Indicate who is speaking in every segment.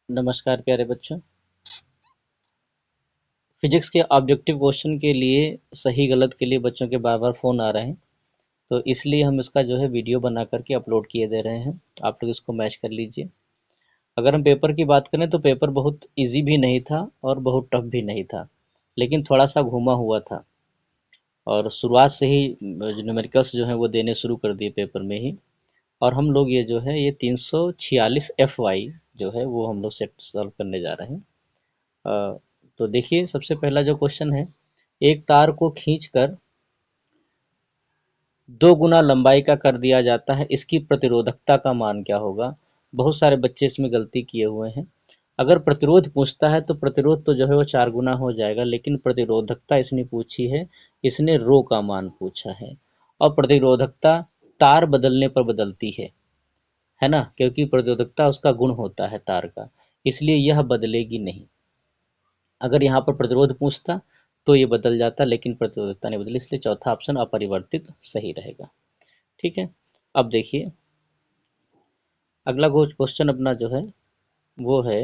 Speaker 1: नमस्कार प्यारे बच्चों। फिजिक्स के ऑब्जेक्टिव क्वेश्चन के लिए सही गलत के लिए बच्चों के बार बार फ़ोन आ रहे हैं, तो इसलिए हम इसका जो है वीडियो बना करके अपलोड किए दे रहे हैं। तो आप लोग इसको मैच कर लीजिए। अगर हम पेपर की बात करें तो पेपर बहुत इजी भी नहीं था और बहुत टफ भी नहीं था, लेकिन थोड़ा सा घुमा हुआ था। और शुरुआत से ही न्यूमेरिकल्स जो हैं वो देने शुरू कर दिए पेपर में ही। और हम लोग ये जो है ये 346 FY जो है वो हम लोग सेट सॉल्व करने जा रहे हैं। तो देखिए, सबसे पहला जो क्वेश्चन है, एक तार को खींचकर 2 गुना लंबाई का कर दिया जाता है, इसकी प्रतिरोधकता का मान क्या होगा। बहुत सारे बच्चे इसमें गलती किए हुए हैं। अगर प्रतिरोध पूछता है तो प्रतिरोध तो जो है वो 4 गुना हो जाएगा, लेकिन प्रतिरोधकता इसने पूछी है, इसने रो का मान पूछा है। और प्रतिरोधकता तार बदलने पर बदलती है ना, क्योंकि प्रतिरोधकता उसका गुण होता है तार का, इसलिए यह बदलेगी नहीं। अगर यहाँ पर प्रतिरोध पूछता तो ये बदल जाता, लेकिन प्रतिरोधकता नहीं बदली, इसलिए चौथा ऑप्शन अपरिवर्तित सही रहेगा। ठीक है। अब देखिए, अगला क्वेश्चन अपना जो है वो है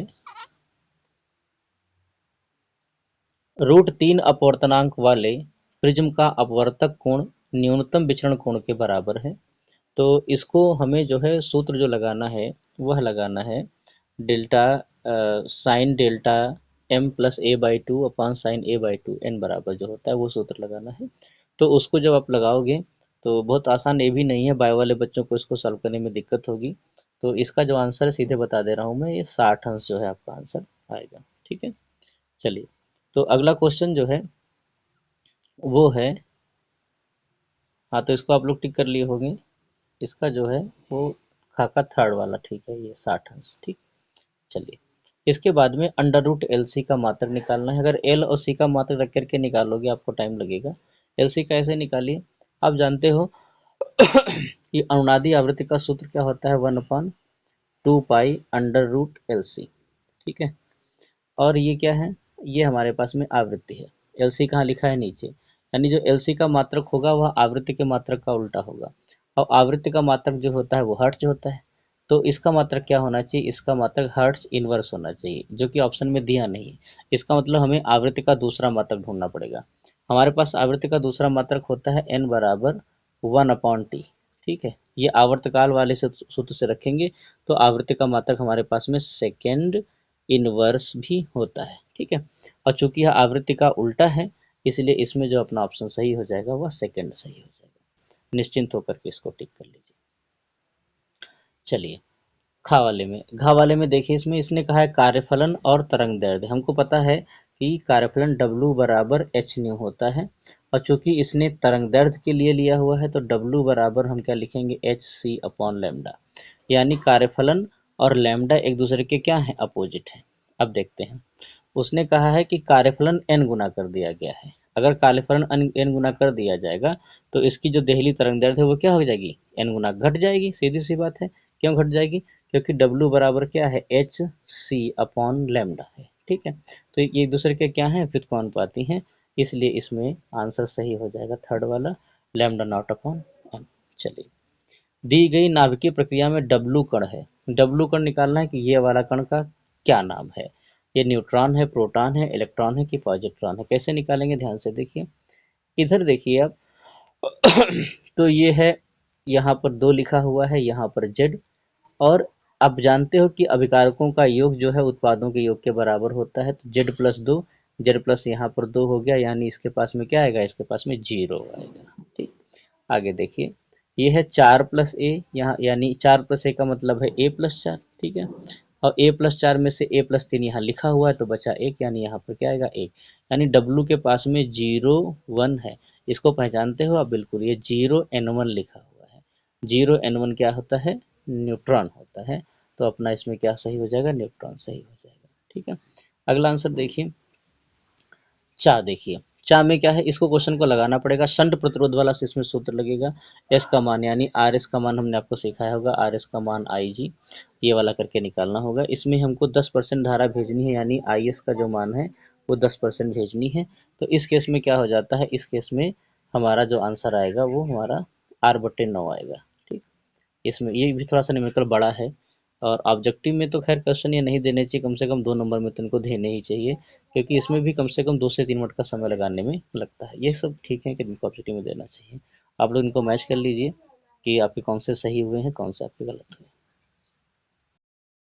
Speaker 1: √3 अपवर्तनांक वाले प्रिज्म का अपवर्तक कोण न्यूनतम विचरण कोण के बराबर है। तो इसको हमें जो है सूत्र जो लगाना है वह लगाना है delta sine delta m+a/2 upon sine a/2 n बराबर जो होता है वो सूत्र लगाना है। तो उसको जब आप लगाओगे तो बहुत आसान, ये भी नहीं है, बायो वाले बच्चों को इसको सॉल्व करने में दिक्कत होगी। तो इसका जो आंसर है सीधे बता दे रहा हूँ मैं, ये 60 अंश जो है आपका आंसर आएगा। ठीक है, चलिए। तो अगला क्वेश्चन जो है वो है, हाँ तो इसको आप लोग टिक कर लिए होंगे। इसका जो है वो खाका थर्ड वाला, ठीक है, ये 60 अंश। ठीक, चलिए। इसके बाद में √LC का मात्रक निकालना है। अगर L और C का मात्रक रख करके निकालोगे आपको टाइम लगेगा। LC कैसे निकालिए, आप जानते हो कि अनुनादी आवृत्ति का सूत्र क्या होता है, 1/2 पाई √LC। ठीक है, और ये क्या है, ये हमारे पास में आवृत्ति है। LC कहाँ लिखा है, नीचे, यानी जो LC का मात्रक होगा वह आवृत्ति के मात्रक का उल्टा होगा। और आवृत्ति का मात्रक जो होता है वो हर्ट्ज होता है। तो इसका मात्रक क्या होना चाहिए, इसका मात्रक हर्ट्ज इनवर्स होना चाहिए, जो कि ऑप्शन में दिया नहीं है। इसका मतलब हमें आवृत्ति का दूसरा मात्रक ढूंढना पड़ेगा। हमारे पास आवृत्ति का दूसरा मात्रक होता है n बराबर 1/t। ठीक है, ये आवर्तकाल वाले से सूत्र से रखेंगे तो आवृत्ति का मात्रक हमारे पास में सेकेंड इनवर्स भी होता है। ठीक है, और चूंकि यह आवृत्ति का उल्टा है, इसलिए इसमें जो अपना ऑप्शन सही हो जाएगा वह सेकंड सही हो जाएगा। निश्चिंत होकर के इसको टिक कर लीजिए। चलिए, घा वाले में देखिए, इसमें इसने कहा है कार्यफलन और तरंग दैर्ध्य। हमको पता है कि कार्यफलन W बराबर h न्यू होता है, और चूंकि इसने तरंग दैर्ध्य के लिए लिया हुआ है तो W बराबर हम क्या लिखेंगे, HC अपॉन लैम्डा। यानी कार्यफलन और लैम्डा एक दूसरे के क्या है, अपोजिट है। अब देखते हैं, उसने कहा है कि कार्यफलन n गुना कर दिया गया है। अगर कार्यफलन n गुना कर दिया जाएगा तो इसकी जो देहली तरंग दैर्ध्य है वो क्या हो जाएगी, n गुना घट जाएगी। सीधी सी बात है, क्यों घट जाएगी, क्योंकि W बराबर क्या है, HC अपॉन लैम्डा है। ठीक है, तो ये एक दूसरे के क्या है, व्युत्क्रमानुपाती हैं, इसलिए इसमें आंसर सही हो जाएगा थर्ड वाला, लैम्डा नॉट अपॉन m। चलिए, दी गई नाभिकीय प्रक्रिया में W कण है। W कण निकालना है कि ये वाला कण का क्या नाम है, ये न्यूट्रॉन है, प्रोटॉन है, इलेक्ट्रॉन है कि पॉजिट्रॉन है। कैसे निकालेंगे, ध्यान से देखिए। इधर देखिए आप तो ये है, यहाँ पर 2 लिखा हुआ है, यहाँ पर Z। और आप जानते हो कि अभिकारकों का योग जो है उत्पादों के योग के बराबर होता है, तो Z+2, Z प्लस यहाँ पर 2 हो गया, यानी इसके पास में क्या आएगा, इसके पास में 0 आएगा। ठीक, आगे देखिए, ये है 4+A, यहाँ यानी 4+A का मतलब है A+4। ठीक है, और A+4 में से A+3 यहाँ लिखा हुआ है तो बचा 1, यानी यहाँ पर क्या आएगा, 1। यानी W के पास में 0 1 है। इसको पहचानते हो आप, बिल्कुल, ये 0N1 लिखा हुआ है। 0N1 क्या होता है, न्यूट्रॉन होता है। तो अपना इसमें क्या सही हो जाएगा, न्यूट्रॉन सही हो जाएगा। ठीक है, अगला आंसर देखिए, चा देखिए, चा में क्या है, इसको क्वेश्चन को लगाना पड़ेगा। शंट प्रतिरोध वाला से इसमें सूत्र लगेगा। एस का मान यानी RS का मान हमने आपको सिखाया होगा, RS का मान IG, ये वाला करके निकालना होगा। इसमें हमको 10% धारा भेजनी है, यानी IS का जो मान है वो 10% भेजनी है। तो इस केस में क्या हो जाता है, इस केस में हमारा जो आंसर आएगा वो हमारा R/9 आएगा। ठीक, इसमें ये भी थोड़ा सा न्यूमेरिकल बड़ा है, और ऑब्जेक्टिव में तो खैर क्वेश्चन ये नहीं देने चाहिए, कम से कम 2 नंबर में तो इनको देने ही चाहिए, क्योंकि इसमें भी कम से कम 2 से 3 मिनट का समय लगाने में लगता है। ये सब ठीक है कि इनको ऑब्जेक्टिव में देना चाहिए। आप लोग इनको मैच कर लीजिए कि आपके कौन से सही हुए हैं, कौन से आपके गलत हुए हैं।